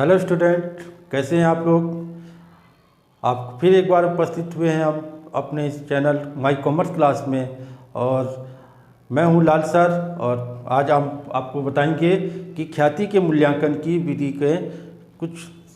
Hello student, कैसे हैं आप लोग। आप फिर एक बार उपस्थित हुए हैं हम अपने इस चैनल माई कॉमर्स क्लास में। और मैं हूं लाल सर और आज हम आपको बताएंगे कि ख्याति के मूल्यांकन की विधि के कुछ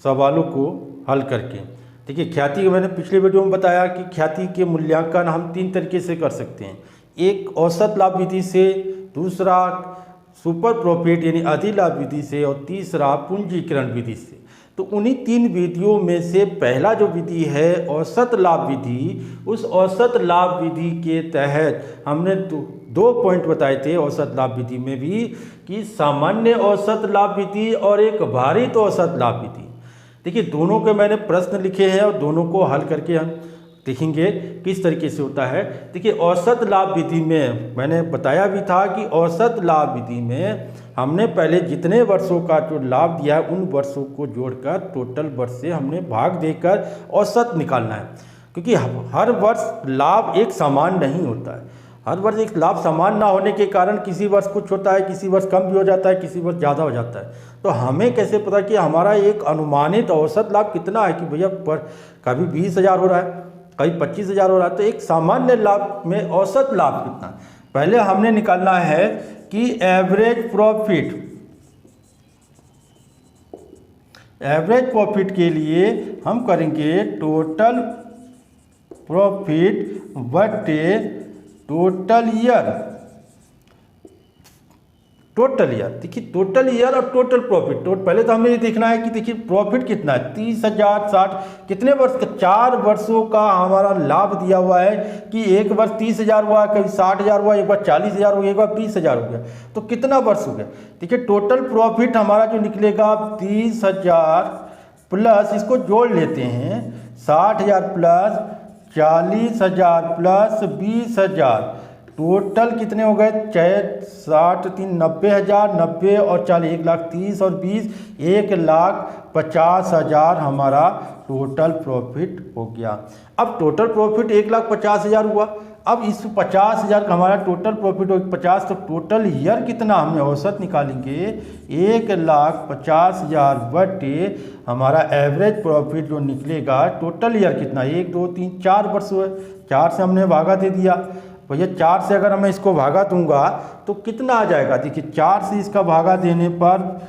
सवालों को हल करके। देखिए, ख्याति के मैंने पिछले वीडियो में बताया कि ख्याति के मूल्यांकन हम 3 तरीके से कर सकते हैं। एक औसत लाभ विधि से, दूसरा सुपर प्रॉफिट यानी अधिलाभ विधि से, और तीसरा पूंजीकरण विधि से। तो उन्हीं 3 विधियों में से पहला जो विधि है औसत लाभ विधि, उस औसत लाभ विधि के तहत हमने 2 पॉइंट बताए थे औसत लाभ विधि में भी, कि सामान्य औसत लाभ विधि और एक भारित औसत लाभ विधि। देखिए, दोनों के मैंने प्रश्न लिखे हैं और दोनों को हल करके हम देखेंगे किस तरीके से होता है। देखिए, औसत लाभ विधि में मैंने बताया भी था कि औसत लाभ विधि में हमने पहले जितने वर्षों का जो लाभ दिया है उन वर्षों को जोड़कर टोटल वर्ष से हमने भाग देकर औसत निकालना है। क्योंकि हर वर्ष लाभ एक समान नहीं होता है। हर वर्ष एक लाभ समान ना होने के कारण किसी वर्ष कुछ होता है, किसी वर्ष कम भी हो जाता है, किसी वर्ष ज़्यादा हो जाता है। तो हमें कैसे पता कि हमारा एक अनुमानित औसत लाभ कितना है, कि भैया पर कभी 20,000 हो रहा है, कभी 25,000 हो रहा है। तो एक सामान्य लाभ में औसत लाभ कितना है, पहले हमने निकालना है कि एवरेज प्रॉफिट। एवरेज प्रॉफिट के लिए हम करेंगे टोटल प्रॉफिट बटे टोटल ईयर। टोटल ईयर, देखिए टोटल ईयर और टोटल प्रॉफिट। पहले तो हमें ये देखना है कि देखिए प्रॉफिट कितना है, 30,000, 60, कितने वर्ष का, 4 वर्षों का हमारा लाभ दिया हुआ है। कि एक वर्ष 30,000 हुआ, कभी 60,000 हुआ, एक बार 40,000 हो गया, एक बार 20,000 हो गया। तो कितना वर्ष हो गया। देखिए, टोटल प्रॉफिट हमारा जो निकलेगा 30,000 प्लस, इसको जोड़ लेते हैं, 60,000 प्लस 40,000 प्लस 20,000, टोटल कितने हो गए, 60, 3, 90,000, 90 और 40, 1,30,000 और 20, 1,50,000 हमारा टोटल प्रॉफिट हो गया। अब टोटल प्रॉफिट 1,50,000 हुआ। अब इस 50,000 का हमारा टोटल प्रॉफिट हो 50, तो टोटल ईयर कितना हमने औसत निकालेंगे, 1,50,000 बटे हमारा एवरेज प्रॉफिट जो निकलेगा। टोटल ईयर कितना, 1, 2, 3, 4 वर्ष हुए, 4 से हमने भागा दे दिया। भैया 4 से अगर मैं इसको भागा दूंगा तो कितना आ जाएगा। देखिए, 4 से इसका भागा देने पर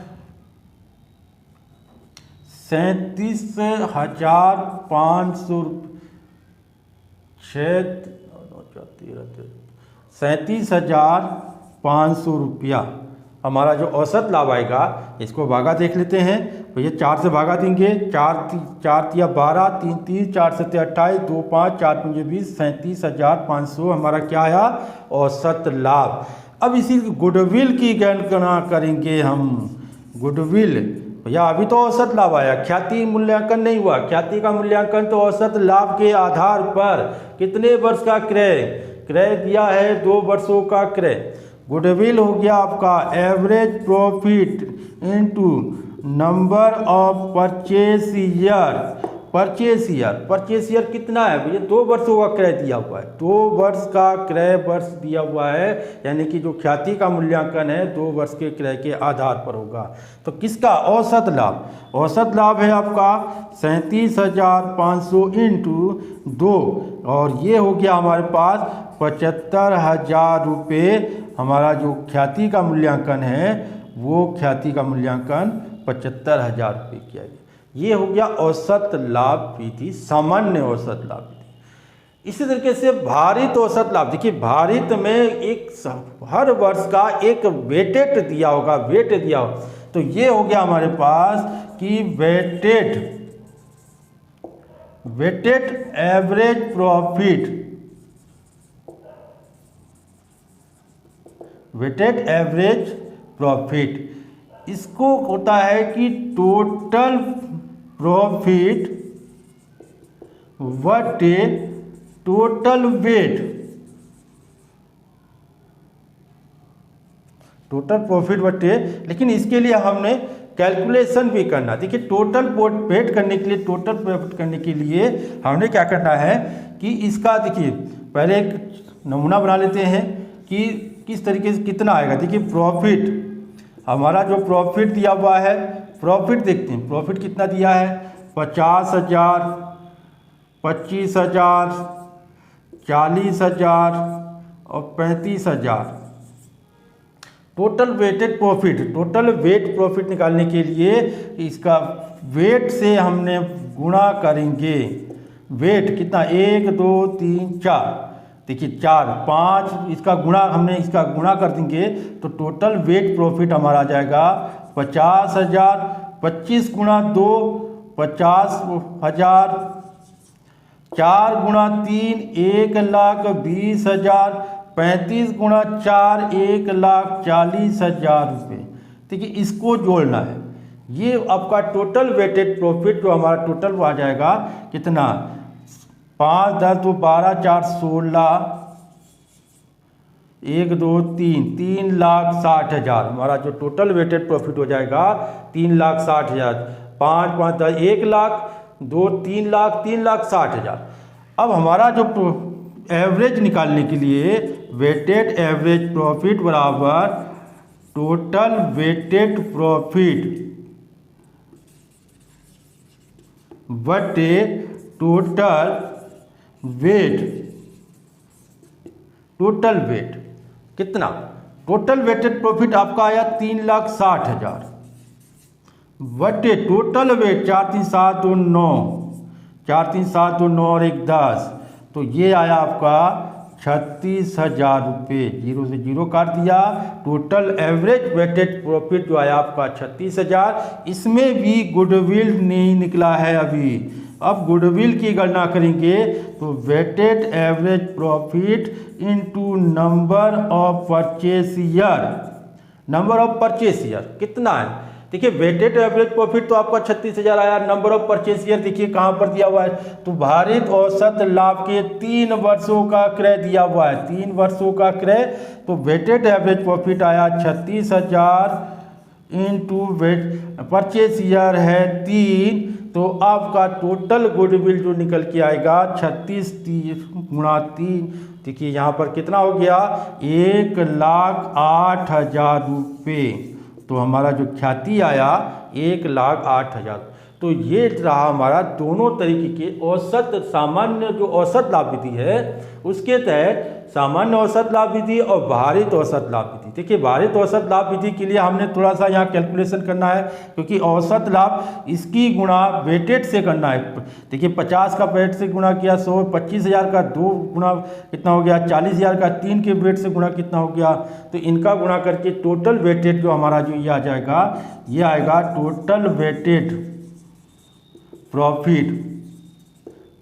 37,500, 37,500 रुपया हमारा जो औसत लाभ आएगा। इसको भागा देख लेते हैं। भैया 4 से भागा देंगे, 4 तिया 12, 3 3, 4 से 28, 2 5, 4 5 20, 37,500 हमारा क्या आया, औसत लाभ। अब इसी गुडविल की गणना करेंगे हम। गुडविल, भैया अभी तो औसत लाभ आया, ख्याति मूल्यांकन नहीं हुआ। ख्याति का मूल्यांकन तो औसत लाभ के आधार पर कितने वर्ष का क्रय दिया है, 2 वर्षों का क्रय। गुडविल हो गया आपका average profit into number of purchase year. Purchase year कितना है भैया, 2 वर्षों का क्रय दिया हुआ है। 2 वर्ष का क्रय वर्ष दिया हुआ है, यानी कि जो ख्याति का मूल्यांकन है 2 वर्ष के क्रय के आधार पर होगा। तो किसका, औसत लाभ। औसत लाभ है आपका 37,500 इंटू 2, और ये हो गया हमारे पास 75,000 रुपये। हमारा जो ख्याति का मूल्यांकन है वो ख्याति का मूल्यांकन 75,000 रुपये किया गया। ये हो गया औसत लाभ विधि, सामान्य औसत लाभ विधि। इसी तरीके से भारित औसत लाभ। देखिए, भारित में एक हर वर्ष का एक वेटेड दिया होगा, वेट दिया होगा। तो ये हो गया हमारे पास कि weighted average profit, weighted average profit. इसको होता है कि टोटल प्रॉफिट बटे टोटल वेट। टोटल प्रॉफिट बटे, लेकिन इसके लिए हमने कैलकुलेशन भी करना। देखिए, टोटल वेट करने के लिए, टोटल प्रॉफिट करने के लिए हमने क्या करना है कि इसका, देखिए पहले एक नमूना बना लेते हैं कि किस तरीके से कितना आएगा। देखिए, प्रॉफिट, हमारा जो प्रॉफिट दिया हुआ है प्रॉफिट देखते हैं, प्रॉफिट कितना दिया है 50,000, 25,000, 40,000 और 35,000। Total weighted profit, total weight profit निकालने के लिए इसका वेट से हमने गुणा करेंगे। वेट कितना 1 2 3 4, देखिए 4 5, इसका गुणा हमने इसका गुणा कर देंगे तो टोटल वेट प्रॉफिट हमारा आ जाएगा 50,000। 25 गुणा 2 50,000, 4 गुणा 3 1,20,000, 35 गुणा 4 1,40,000 रुपये। देखिए इसको जोड़ना है, ये आपका टोटल वेटेड प्रॉफिट जो हमारा टोटल आ जाएगा कितना 5 10 2 12 4 16, 1 2 3 3,60,000 हमारा जो टोटल वेटेड प्रॉफिट हो जाएगा 3,60,000। 5 5 10 1 लाख, 2 3 लाख, 3,60,000। अब हमारा जो एवरेज निकालने के लिए वेटेड एवरेज प्रॉफिट बराबर टोटल वेटेड प्रॉफिट बटे टोटल वेट। टोटल वेट कितना, टोटल वेटेड प्रॉफिट आपका आया 3,60,000 बटे टोटल वेट 4 3 7 2 9, 4 3 7 2 9 और 1 10, तो ये आया आपका 36,000 रुपये। 0 से 0 काट दिया। टोटल एवरेज वेटेड प्रॉफिट जो आया आपका 36,000। इसमें भी गुडविल नहीं निकला है अभी। अब गुडविल की गणना करेंगे तो weighted average profit into number of purchase year. Number of purchase year कितना है, देखिए वेटेड एवरेज प्रॉफिट तो आपका 36,000 आया। नंबर ऑफ परचेस ईयर देखिए कहाँ पर दिया हुआ है, तो भारित औसत लाभ के 3 वर्षों का क्रय दिया हुआ है। 3 वर्षों का क्रय, तो वेटेड एवरेज प्रॉफिट आया 36,000 इंटू वेट परचेस ईयर है 3, तो आपका टोटल गुडविल जो निकल के आएगा 36 गुणा 3, देखिए यहाँ पर कितना हो गया 1,08,000 रुपये। तो हमारा जो ख्याति आया 1,08,000। तो ये रहा हमारा दोनों तरीके के औसत, सामान्य जो औसत लाभ विधि है उसके तहत सामान्य औसत लाभ विधि और भारित औसत लाभ विधि। देखिए भारित औसत लाभ विधि के लिए हमने थोड़ा सा यहाँ कैलकुलेशन करना है, क्योंकि औसत लाभ इसकी गुणा वेटेड से करना है। देखिए 50 का वेट से गुणा किया 100, 25,000 का 2 गुणा कितना हो गया, 40,000 का 3 के वेट से गुणा कितना हो गया, तो इनका गुणा करके टोटल वेटेड जो हमारा जो ये आ जाएगा, ये आएगा टोटल वेटेड प्रॉफिट,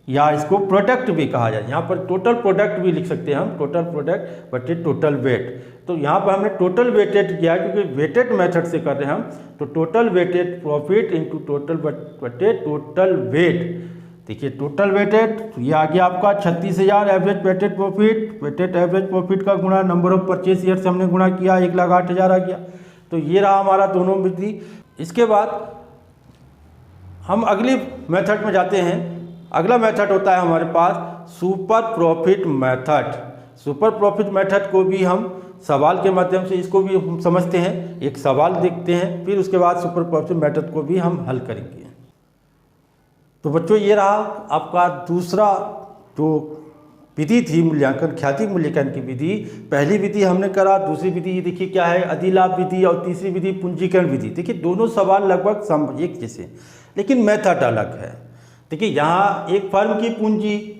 या इसको प्रोडक्ट भी कहा जाए। यहाँ पर टोटल प्रोडक्ट भी लिख सकते हैं हम, टोटल प्रोडक्ट बटे टोटल वेट। तो यहाँ पर हमने टोटल वेटेड किया है क्योंकि वेटेड मेथड से कर रहे हैं हम, तो total weighted profit into total बटे टोटल वेट। देखिए टोटल वेटेड, तो ये आ गया आपका 36,000 average weighted profit. Weighted average profit का गुणा नंबर ऑफ परचेस ईयर से हमने गुणा किया, 1,08,000 आ गया। तो ये रहा हमारा दोनों विधि। इसके बाद हम अगली मेथड में जाते हैं। अगला मेथड होता है हमारे पास super profit method. Super profit method को भी हम सवाल के माध्यम से इसको भी हम समझते हैं। एक सवाल देखते हैं, फिर उसके बाद सुपर प्रॉफिट मेथड को भी हम हल करेंगे। तो बच्चों ये रहा आपका दूसरा जो विधि थी मूल्यांकन, ख्याति मूल्यांकन की विधि। पहली विधि हमने करा, दूसरी विधि देखिए क्या है अधिलाभ विधि, और तीसरी विधि पूंजीकरण विधि। देखिए दोनों सवाल लगभग एक जैसे, लेकिन मेथड अलग है। देखिए यहाँ एक फर्म की पूंजी,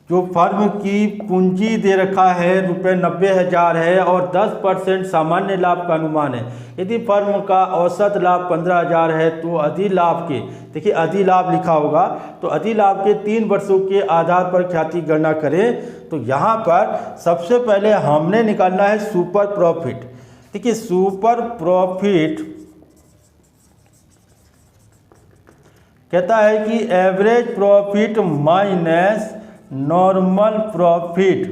जो फर्म की पूंजी दे रखा है रुपये 90,000 है और 10% सामान्य लाभ का अनुमान है। यदि फर्म का औसत लाभ 15,000 है तो अधिलाभ के, देखिए अधिलाभ लिखा होगा, तो अधिलाभ के 3 वर्षों के आधार पर ख्याति गणना करें। तो यहाँ पर सबसे पहले हमने निकालना है सुपर प्रॉफिट। देखिए सुपर प्रॉफिट कहता है कि average profit minus normal profit.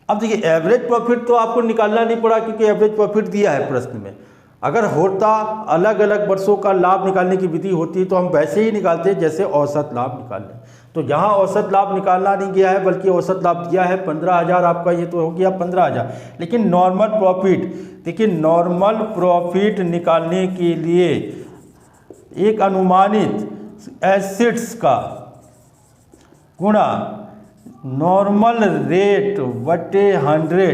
अब देखिए एवरेज प्रॉफिट तो आपको निकालना नहीं पड़ा क्योंकि एवरेज प्रॉफिट दिया है प्रश्न में। अगर होता अलग अलग वर्षों का लाभ निकालने की विधि होती तो हम वैसे ही निकालते जैसे औसत लाभ निकालने। तो यहाँ औसत लाभ निकालना नहीं गया है, बल्कि औसत लाभ दिया है 15,000 आपका, ये तो हो गया 15,000। लेकिन नॉर्मल प्रॉफिट, देखिए नॉर्मल प्रॉफिट निकालने के लिए एक अनुमानित एसेट्स का गुणा नॉर्मल रेट बटे 100।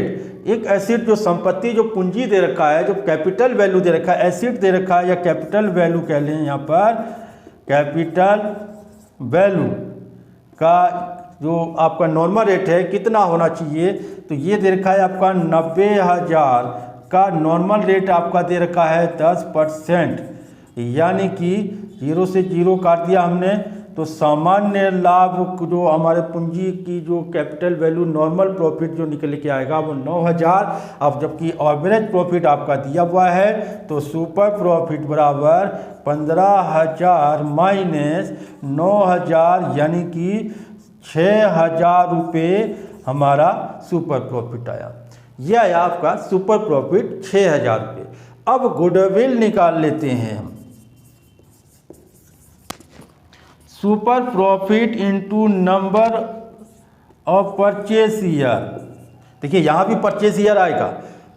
एक एसेट जो संपत्ति, जो पूंजी दे रखा है, जो कैपिटल वैल्यू दे रखा है, एसेट दे रखा है या कैपिटल वैल्यू कह लें, यहाँ पर कैपिटल वैल्यू का जो आपका नॉर्मल रेट है कितना होना चाहिए, तो ये दे रखा है आपका 90,000 का नॉर्मल रेट आपका दे रखा है 10%, यानी कि 0 से 0 काट दिया हमने, तो सामान्य लाभ जो हमारे पूंजी की जो कैपिटल वैल्यू नॉर्मल प्रॉफिट जो निकल के आएगा वो 9,000। अब जबकि एवरेज प्रॉफिट आपका दिया हुआ है, तो सुपर प्रॉफिट बराबर 15,000 माइनस 9,000, यानी कि 6,000 रुपये हमारा सुपर प्रॉफिट आया। यह आया आपका सुपर प्रॉफिट 6,000 रुपये। अब गुडविल निकाल लेते हैं हम। Super profit into number of purchase year, देखिए यहाँ भी परचेस ईयर आएगा।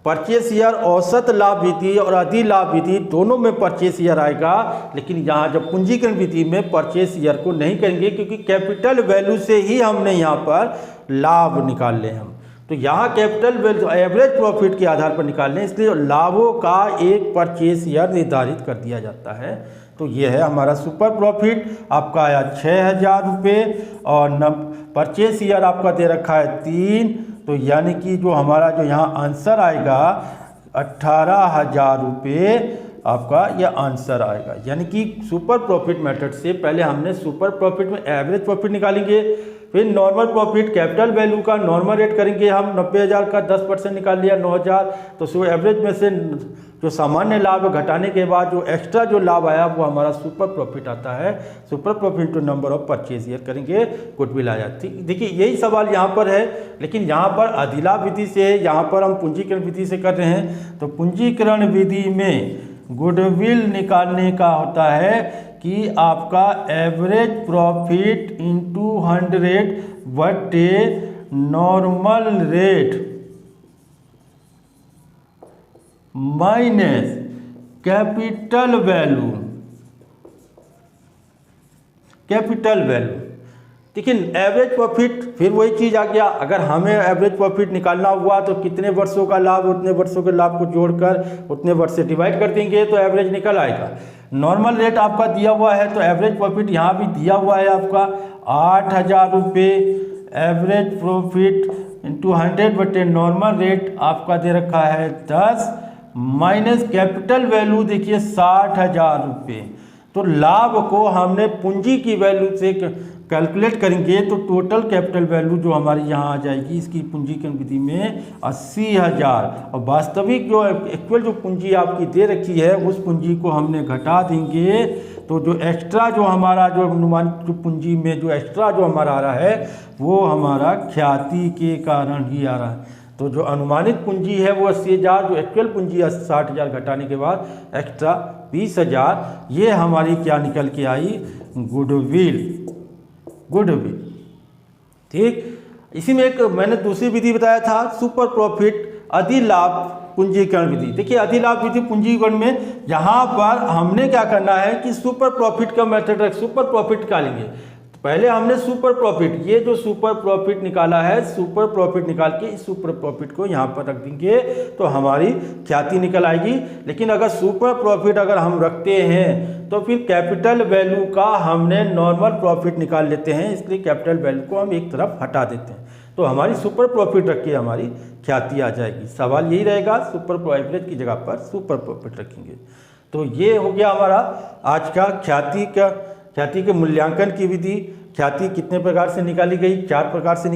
परचेस ईयर औसत लाभ विधि और अधिलाभ विधि दोनों में परचेस ईयर आएगा, लेकिन यहाँ जब पूंजीकरण विधि में परचेस ईयर को नहीं करेंगे, क्योंकि कैपिटल वैल्यू से ही हमने यहाँ पर लाभ निकाल ले हम। तो यहाँ कैपिटल वैल्यू एवरेज प्रॉफिट के आधार पर निकाल लें, इसलिए लाभों का एक परचेस ईयर निर्धारित कर दिया जाता है। तो ये है हमारा सुपर प्रॉफिट, आपका आया 6,000 रुपये और परचेस ईयर आपका दे रखा है 3, तो यानी कि जो हमारा जो यहाँ आंसर आएगा 18,000 रुपये आपका यह आंसर आएगा। यानी कि सुपर प्रॉफिट मेथड से पहले हमने सुपर प्रॉफिट में एवरेज प्रॉफिट निकालेंगे, फिर नॉर्मल प्रॉफिट कैपिटल वैल्यू का नॉर्मल रेट करेंगे हम, 90,000 का 10% निकाल लिया 9,000, तो सो एवरेज में से जो सामान्य लाभ घटाने के बाद जो एक्स्ट्रा जो लाभ आया वो हमारा सुपर प्रॉफिट आता है। Super profit to number of purchase year करेंगे, गुडविल आ जाती। देखिए यही सवाल यहाँ पर है, लेकिन यहाँ पर अधिलाभ विधि से, यहाँ पर हम पूंजीकरण विधि से कर रहे हैं। तो पूंजीकरण विधि में गुडविल निकालने का होता है कि आपका एवरेज प्रॉफिट इंटू 100 बटे normal rate minus capital value. Capital value देखिए एवरेज प्रॉफिट, फिर वही चीज़ आ गया। अगर हमें एवरेज प्रॉफिट निकालना हुआ तो कितने वर्षों का लाभ, उतने वर्षों के लाभ को जोड़कर उतने वर्ष से डिवाइड कर देंगे तो एवरेज निकल आएगा। नॉर्मल रेट आपका दिया हुआ है, तो एवरेज प्रॉफिट यहाँ भी दिया हुआ है आपका 8,000 रुपये। एवरेज प्रॉफिट इंटू 100 बटे नॉर्मल रेट आपका दे रखा है 10 माइनस कैपिटल वैल्यू देखिए 60,000 रुपये। तो लाभ को हमने पूंजी की वैल्यू से कैलकुलेट करेंगे तो टोटल कैपिटल वैल्यू जो हमारी यहाँ आ जाएगी इसकी पूंजीकरण विधि में 80,000, और वास्तविक जो एक्चुअल जो पूंजी आपकी दे रखी है उस पूंजी को हमने घटा देंगे। तो जो एक्स्ट्रा जो हमारा जो अनुमानित जो पूंजी में जो एक्स्ट्रा जो हमारा आ रहा है वो हमारा ख्याति के कारण ही आ रहा है। तो जो अनुमानित पूंजी है वो 80,000, जो एक्चुअल पूंजी है 60,000 घटाने के बाद एक्स्ट्रा 20,000, ये हमारी क्या निकल के आई, गुडविल। गुडविल ठीक। इसी में एक मैंने दूसरी विधि बताया था सुपर प्रॉफिट अधिलाभ पूंजीकरण विधि। देखिए अधिलाभ विधि पूंजीकरण में यहाँ पर हमने क्या करना है कि सुपर प्रॉफिट का मेथड सुपर प्रॉफिट निकालेंगे। पहले हमने सुपर प्रॉफिट, ये जो सुपर प्रॉफिट निकाला है, सुपर प्रॉफिट निकाल के इस सुपर प्रॉफिट को यहाँ पर रख देंगे तो हमारी ख्याति निकल आएगी। लेकिन अगर सुपर प्रॉफिट अगर हम रखते हैं तो फिर कैपिटल वैल्यू का हमने नॉर्मल प्रॉफिट निकाल लेते हैं, इसलिए कैपिटल वैल्यू को हम एक तरफ हटा देते हैं तो हमारी सुपर प्रॉफिट रख के हमारी ख्याति आ जाएगी। सवाल यही रहेगा, सुपर एवरेज की जगह पर सुपर प्रॉफिट रखेंगे। तो ये हो गया हमारा आज का ख्याति के मूल्यांकन की विधि। ख्याति कितने प्रकार से निकाली गई, 3 प्रकार से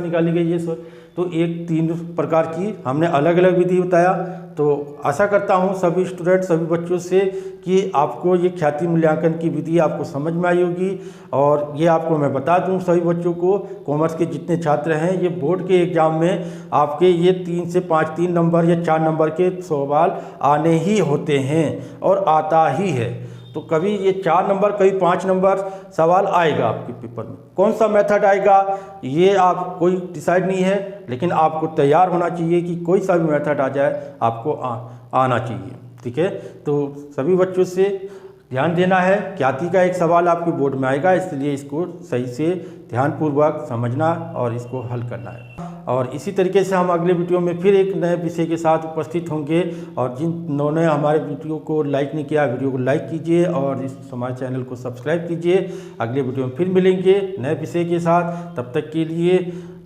निकाली गई ये सर। तो 3 प्रकार की हमने अलग अलग विधि बताया। तो आशा करता हूँ सभी स्टूडेंट, सभी बच्चों से कि आपको ये ख्याति मूल्यांकन की विधि आपको समझ में आई होगी। और ये आपको मैं बता दूँ सभी बच्चों को, कॉमर्स के जितने छात्र हैं ये बोर्ड के एग्ज़ाम में आपके ये 3 से 5 3 नंबर या 4 नंबर के सवाल आने ही होते हैं और आता ही है। तो कभी ये 4 नंबर कभी 5 नंबर सवाल आएगा आपके पेपर में। कौन सा मेथड आएगा ये आप कोई डिसाइड नहीं है, लेकिन आपको तैयार होना चाहिए कि कोई सा भी मेथड आ जाए आपको आना चाहिए। ठीक है, तो सभी बच्चों से ध्यान देना है। ख्याति का एक सवाल आपके बोर्ड में आएगा, इसलिए इसको सही से ध्यानपूर्वक समझना और इसको हल करना है। और इसी तरीके से हम अगले वीडियो में फिर एक नए विषय के साथ उपस्थित होंगे। और जिन्होंने हमारे वीडियो को लाइक नहीं किया, वीडियो को लाइक कीजिए और इस हमारे चैनल को सब्सक्राइब कीजिए। अगले वीडियो में फिर मिलेंगे नए विषय के साथ। तब तक के लिए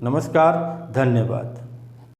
नमस्कार, धन्यवाद।